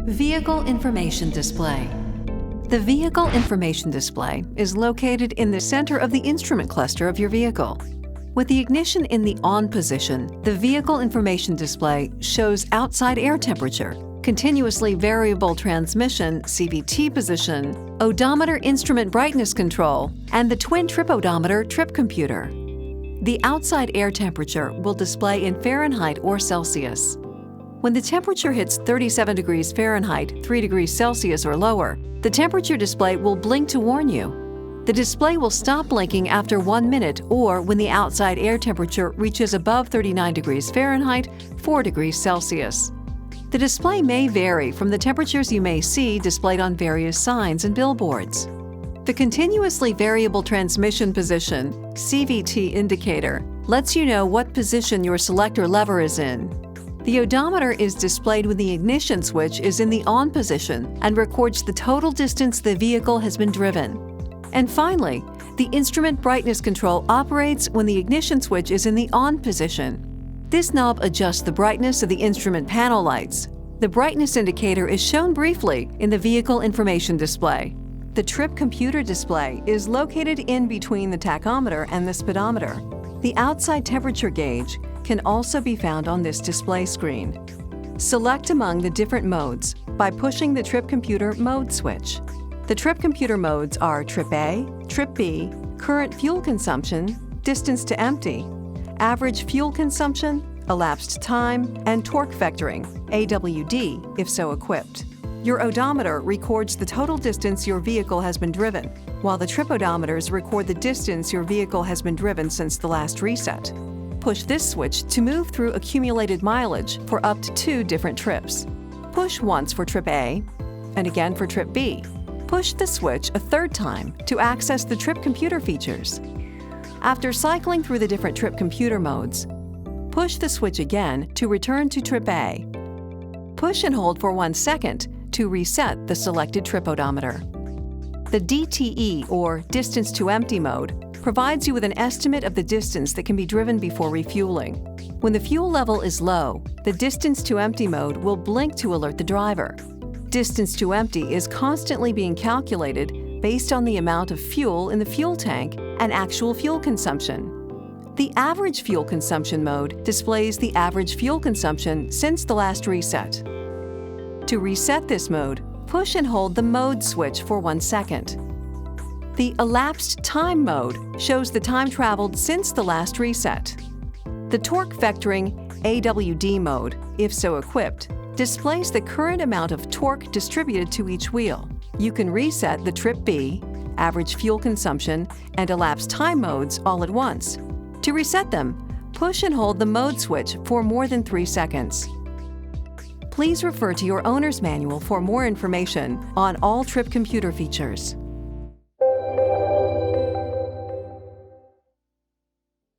Vehicle Information Display. The Vehicle Information Display is located in the center of the instrument cluster of your vehicle. With the ignition in the on position, the Vehicle Information Display shows outside air temperature, continuously variable transmission (CVT) position, odometer instrument brightness control, and the twin trip odometer trip computer. The outside air temperature will display in Fahrenheit or Celsius. When the temperature hits 37 degrees Fahrenheit, 3 degrees Celsius or lower, the temperature display will blink to warn you. The display will stop blinking after 1 minute or when the outside air temperature reaches above 39 degrees Fahrenheit, 4 degrees Celsius. The display may vary from the temperatures you may see displayed on various signs and billboards. The Continuously Variable Transmission Position (CVT) indicator lets you know what position your selector lever is in. The odometer is displayed when the ignition switch is in the on position and records the total distance the vehicle has been driven. And finally, the instrument brightness control operates when the ignition switch is in the on position. This knob adjusts the brightness of the instrument panel lights. The brightness indicator is shown briefly in the Vehicle Information Display. The trip computer display is located in between the tachometer and the speedometer. The outside temperature gauge can also be found on this display screen. Select among the different modes by pushing the trip computer mode switch. The trip computer modes are Trip A, Trip B, Current Fuel Consumption, Distance to Empty, Average Fuel Consumption, Elapsed Time, and Torque Vectoring, AWD, if so equipped. Your odometer records the total distance your vehicle has been driven, while the trip odometers record the distance your vehicle has been driven since the last reset. Push this switch to move through accumulated mileage for up to 2 different trips. Push once for Trip A, and again for Trip B. Push the switch a 3rd time to access the trip computer features. After cycling through the different trip computer modes, push the switch again to return to Trip A. Push and hold for 1 second to reset the selected trip odometer. The DTE, or Distance to Empty mode, provides you with an estimate of the distance that can be driven before refueling. When the fuel level is low, the Distance to Empty mode will blink to alert the driver. Distance to empty is constantly being calculated based on the amount of fuel in the fuel tank and actual fuel consumption. The Average Fuel Consumption mode displays the average fuel consumption since the last reset. To reset this mode, push and hold the mode switch for 1 second. The Elapsed Time mode shows the time traveled since the last reset. The Torque Vectoring AWD mode, if so equipped, displays the current amount of torque distributed to each wheel. You can reset the Trip B, Average Fuel Consumption, and Elapsed Time modes all at once. To reset them, push and hold the mode switch for more than 3 seconds. Please refer to your owner's manual for more information on all trip computer features.